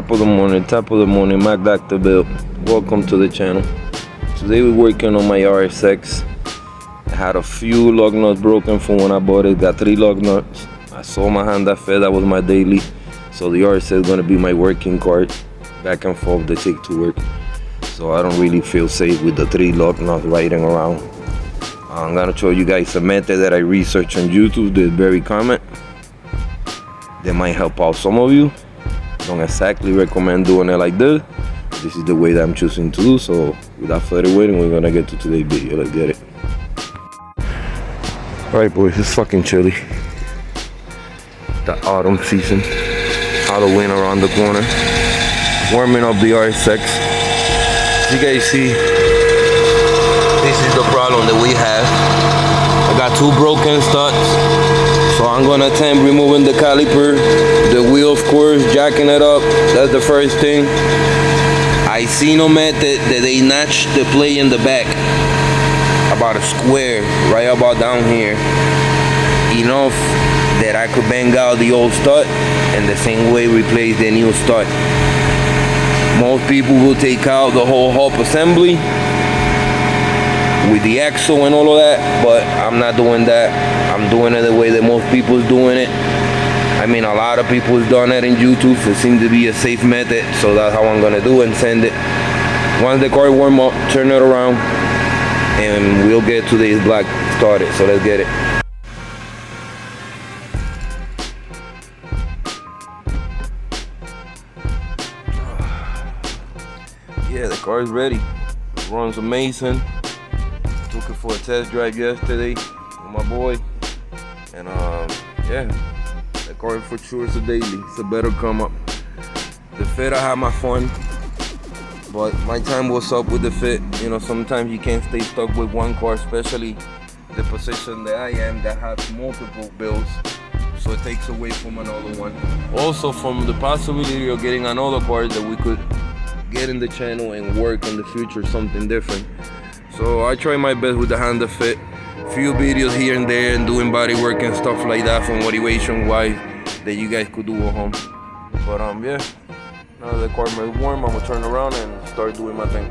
Top of the morning, Mac Dr. Bill. Welcome to the channel. Today we're working on my Rsx. I had a few lug nuts broken from when I bought it. Got 3 lug nuts. I sold my Honda Fit, that was my daily. So the Rsx is gonna be my working car, back and forth to take to work. So I don't really feel safe with the 3 lug nuts riding around. I'm gonna show you guys a method that I researched on YouTube that's very common. That might help out some of you. Don't exactly recommend doing it like this. This is the way that I'm choosing to do. So without further waiting, we're gonna get to today's video. Let's get it. Alright boys, it's fucking chilly. The autumn season. Halloween around the corner. Warming up the Rsx. As you guys see, this is the problem that we have. I got 2 broken studs. So I'm gonna attempt removing the caliper, the wheel of course, jacking it up. That's the first thing. I seen a method that they notch the plate in the back about a square, right about down here, enough that I could bang out the old stud and the same way replace the new stud. Most people will take out the whole hub assembly with the axle and all of that, but I'm not doing that. I'm doing it the way that most people is doing it. I mean, a lot of people has done it in YouTube. It seems to be a safe method, so that's how I'm gonna do it and send it. Once the car warm up, turn it around, and we'll get today's block started. So let's get it. Yeah, the car is ready. It runs amazing. Took it for a test drive yesterday with my boy, and yeah, the car for sure is a daily. It's a better come up. The fit, I had my fun, but my time was up with the fit. You know, sometimes you can't stay stuck with one car, especially the position that I am that has multiple bills, so it takes away from another one. Also from the possibility of getting another car that we could get in the channel and work in the future, something different. So I try my best with the Honda Fit. Few videos here and there and doing body work and stuff like that for motivation wise that you guys could do at home. But yeah, now the car is warm, I'm gonna turn around and start doing my thing.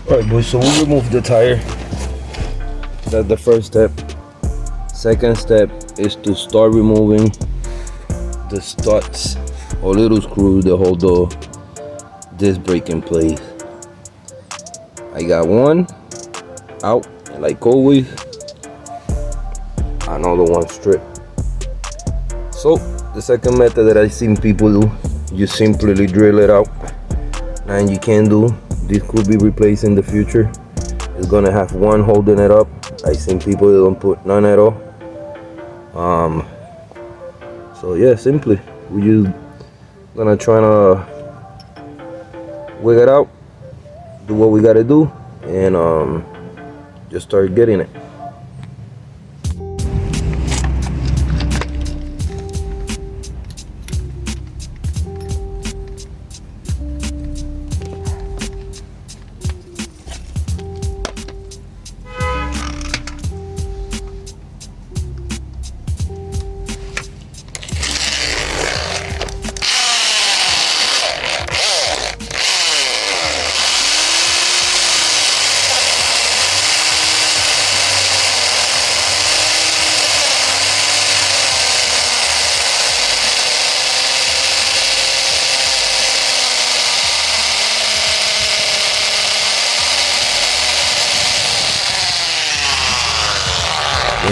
Alright boys, so we remove the tire. That's the first step. Second step is to start removing the studs or little screws that hold the disc brake in place. I got one out, like always. Another one straight. So the second method that I've seen people do, you simply drill it out. And you can do, this could be replaced in the future. It's gonna have one holding it up. I've seen people that don't put none at all. So yeah, simply we just gonna try to wig it out, do what we gotta do, and just start getting it.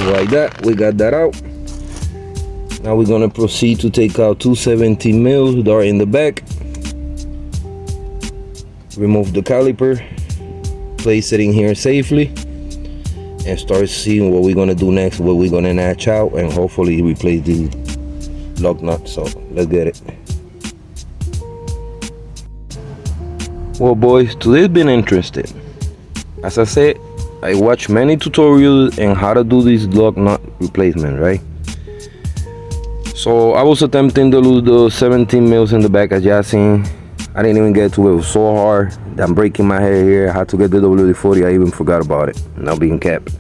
Like that, we got that out. Now we're gonna proceed to take out 217 mils that are in the back. Remove the caliper, place it in here safely, and start seeing what we're gonna do next, what we're gonna notch out, and hopefully replace the lug nut. So let's get it. Well boys, today's been interesting. As I said, I watched many tutorials on how to do this lug nut replacement, right? So I was attempting to lose the 17 mils in the back, as y'all seen. I didn't even get to it. It was so hard that I'm breaking my hair here. I had to get the WD-40. I even forgot about it, not being kept.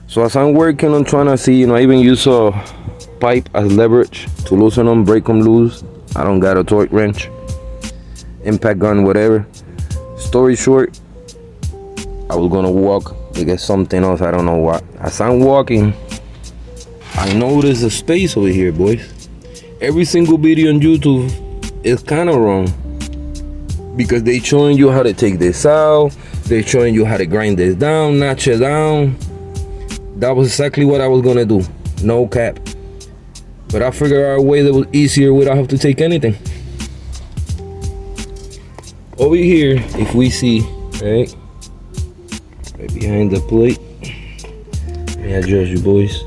So as I'm working on trying to see, I even use a pipe as leverage to loosen them, break them loose. I don't got a torque wrench, impact gun, whatever. Story short, I was gonna walk to get something else, I don't know what. As I'm walking, I noticed a space over here, boys. Every single video on YouTube is kind of wrong, because they showing you how to take this out, they showing you how to grind this down, notch it down. That was exactly what I was gonna do, no cap. But I figured out a way that was easier without having to take anything. Over here, if we see, right behind the plate, let me adjust you boys.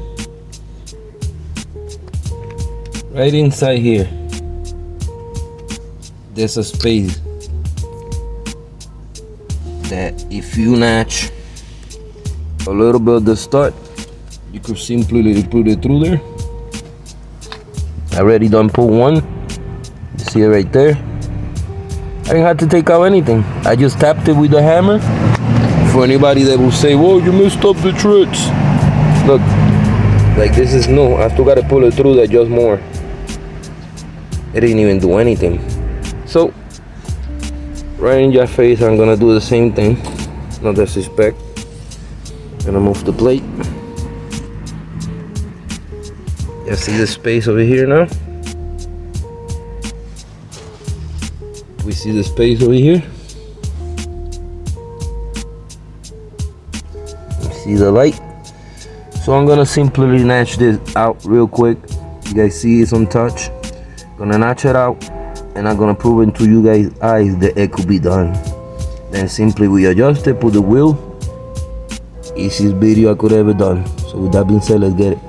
Right inside here, there's a space that if you notch a little bit of the stud, you could simply put it through there. I already done put one. You see it right there. I didn't have to take out anything. I just tapped it with the hammer. For anybody that will say, whoa, you messed up the threads. Look, like this is new. I still gotta pull it through that just more. It didn't even do anything. So, right in your face, I'm gonna do the same thing. No disrespect. Gonna move the plate. You see the space over here now? We see the space over here. See the light. So I'm gonna simply notch this out real quick. You guys see it's untouched. Gonna notch it out, and I'm gonna prove it to you guys' eyes that it could be done. Then simply we adjust it, put the wheel. Easiest video I could ever done. So with that being said, let's get it.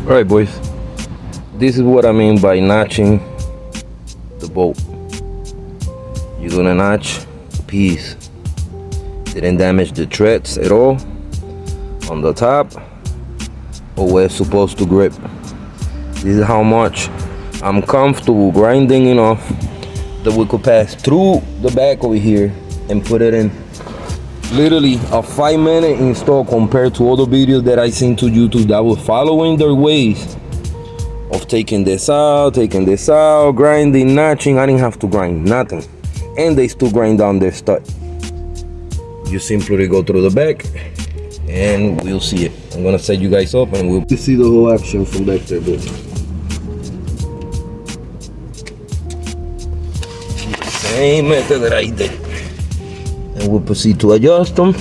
Alright boys, this is what I mean by notching the bolt. You're gonna notch a piece. Didn't damage the threads at all on the top or where it's supposed to grip. This is how much I'm comfortable grinding enough that we could pass through the back over here and put it in. Literally a 5-minute install compared to other videos that I seen to YouTube that was following their ways of taking this out, grinding, notching. I didn't have to grind nothing, and they still grind down their stud. you simply go through the back and we'll see it. I'm gonna set you guys up and we'll see the whole action from back there, but same method that I did. And we'll proceed to adjust them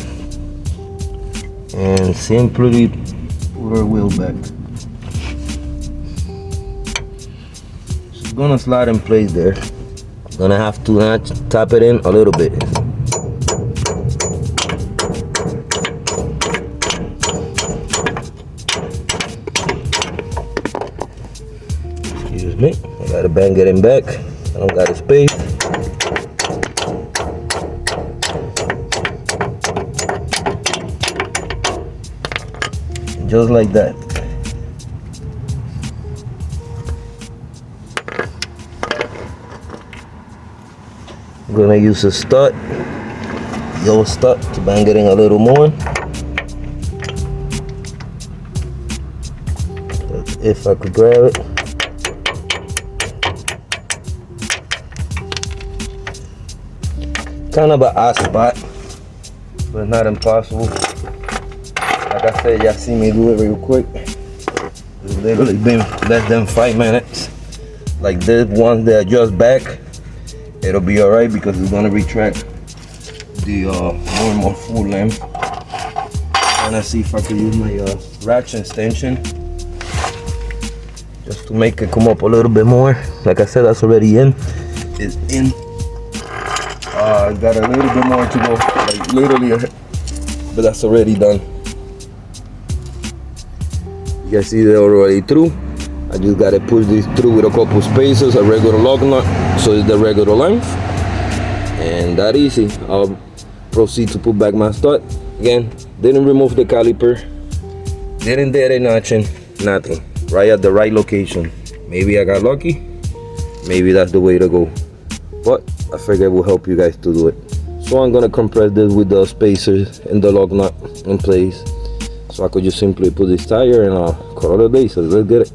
and simply put our wheel back. It's gonna slide in place there. Gonna have to tap it in a little bit. Excuse me, I gotta bang it in back. I don't got a space. Just like that. I'm gonna use a stud, yellow stud, to bang it in a little more. If I could grab it. Kind of an odd spot, but not impossible. Like I said, y'all see me do it real quick. It's literally been less than 5 minutes. Like this, once they adjust back, it'll be alright because it's gonna retract the normal full length. And I see if I can use my ratchet extension just to make it come up a little bit more. Like I said, that's already in. It's in. Got a little bit more to go, like literally, but that's already done. You guys see they're already through. I just gotta push this through with a couple spacers, a regular lock nut, so it's the regular length, and that easy. I'll proceed to put back my stud. Again, didn't remove the caliper, didn't do any notching, nothing. Right at the right location. Maybe I got lucky, maybe that's the way to go, but I figured it will help you guys to do it. So I'm gonna compress this with the spacers and the lock nut in place, so I could just simply put this tire and call it a day. So let's get it.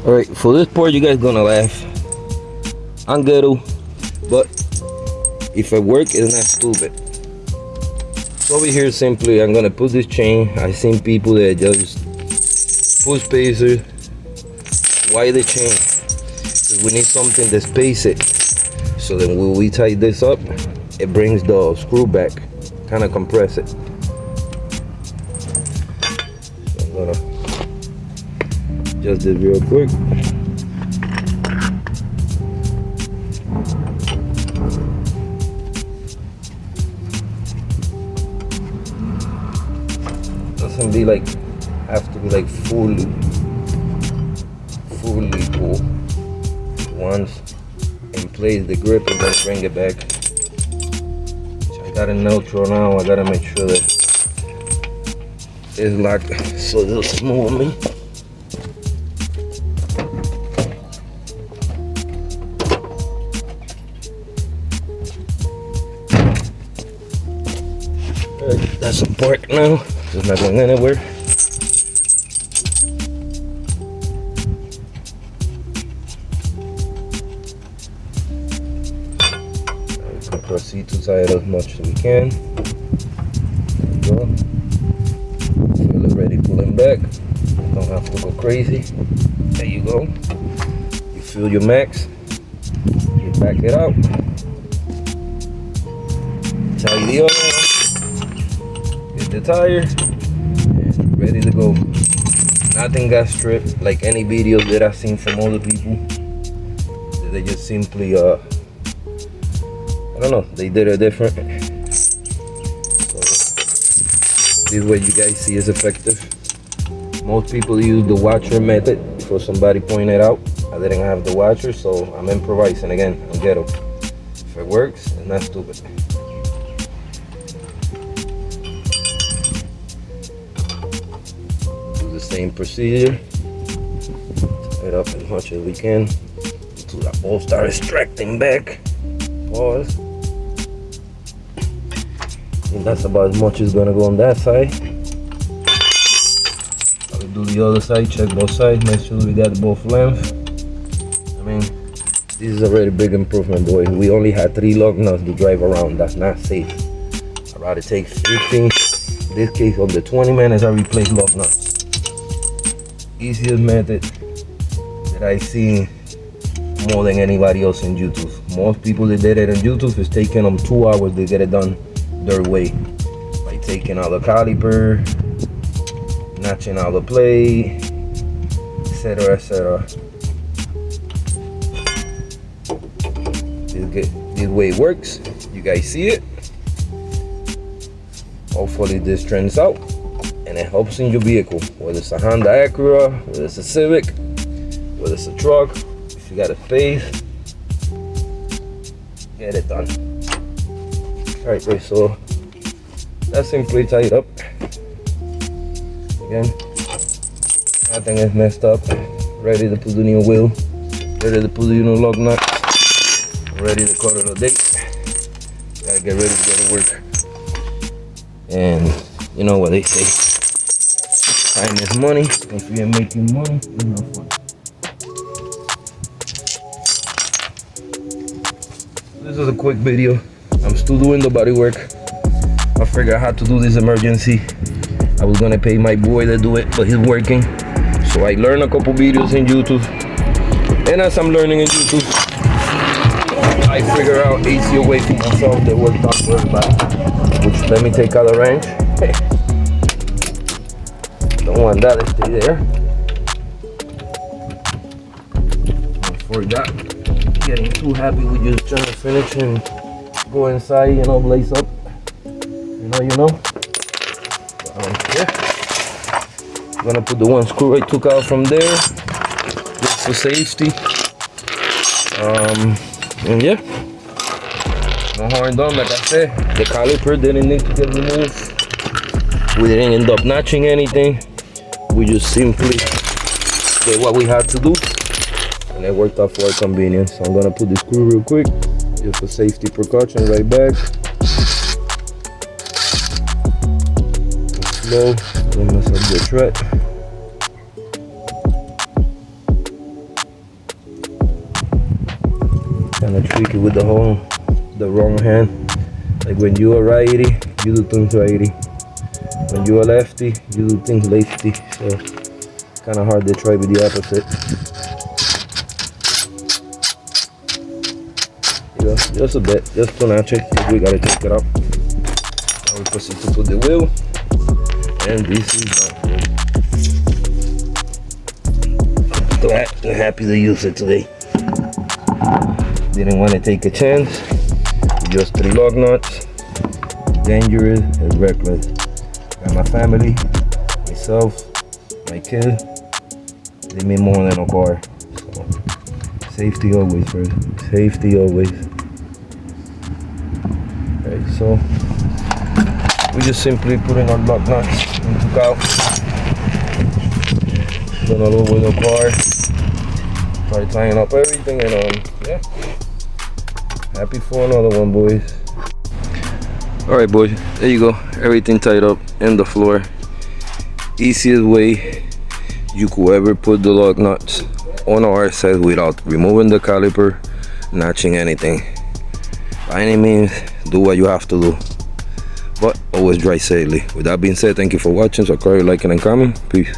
All right, for this part, you guys gonna laugh. I'm ghetto, but if it works, it's not stupid. So over here, simply, I'm gonna put this chain. I've seen people that just put spacers. Why the chain? Because we need something to space it. So then when we tighten this up, it brings the screw back, kind of compress it. So I'm gonna adjust this real quick. Doesn't be like, have to be like fully pull. Once in place, the grip, and then bring it back. So I got it neutral now. I gotta make sure that it's locked so it'll smooth on me. Alright, that's some park now. It's not going anywhere. Proceed to tie it as much as we can. There we go. Feel it ready, pulling back. Don't have to go crazy. There you go. You feel your max. You back it out. Tie the other. Get the tire. And ready to go. Nothing got stripped like any videos that I've seen from other people. They just simply I don't know, they did it different. So this way you guys see is effective. Most people use the washer method. For somebody pointed out, I didn't have the washer, so I'm improvising again. I'm ghetto. If it works, it's not stupid. Do the same procedure. Tie it up as much as we can until that ball starts extracting back. Pause. And that's about as much as gonna go on that side. I will do the other side, check both sides, make sure we got both length. I mean, This is a really big improvement, boy. We only had 3 lug nuts to drive around. That's not safe. I'd rather take 15. In this case, of the 20 minutes, I replace lug nuts. Easiest method that I seen more than anybody else in YouTube. Most people that did it in YouTube is taking them 2 hours to get it done their way. By taking out the caliper, notching out the plate, etc., etc. This way it works. You guys see it. Hopefully this turns out and it helps in your vehicle, whether it's a Honda Acura, whether it's a Civic, whether it's a truck. If you got a space, get it done. All right, guys, so that's simply tied up. Again, nothing is messed up. Ready to put the new wheel, ready to put the new lug nut, ready to call it a day. Gotta get ready to go to work. And you know what they say, time is money. If you ain't making money, it's no fun. This is a quick video. I'm still doing the body work. I figured I had to do this emergency. I was gonna pay my boy to do it, but he's working. So I learned a couple videos in YouTube. And as I'm learning in YouTube, I figure out easier way for myself that works out for everybody. Which, let me take out the wrench. Don't want that to stay there. For that, getting too happy with just trying to finish and go inside, you know, blaze up. You know. Yeah. I'm gonna put the one screw I took out from there, just for safety. And yeah. No harm done, like I said. The caliper didn't need to get removed. We didn't end up notching anything. We just simply did what we had to do, and it worked out for our convenience. So I'm gonna put the screw real quick, just for safety precaution, right back. Slow, don't mess up the thread. Kind of tricky with the hole. The wrong hand. Like when you're a righty, you do things righty. When you're a lefty, you do things lefty. So kind of hard to try with the opposite. Yeah, just a bit, just to notch it. We gotta take it up. Now we proceed to put the wheel, and this is done. Glad and happy to use it today. Didn't want to take a chance. Just 3 lug nuts. Dangerous and reckless. Got my family, myself, my kid. They mean more than a car. So, safety always first. Safety always. Alright, so we just simply putting our lug nuts into cow. Gonna lower the car. Try tying up everything, and yeah. Happy for another one, boys. Alright, boys, there you go. Everything tied up in the floor. Easiest way you could ever put the lug nuts on a Rsx without removing the caliper, notching anything. By any means, do what you have to do, but always drive safely. With that being said, thank you for watching. Subscribe, liking, and comment. Peace.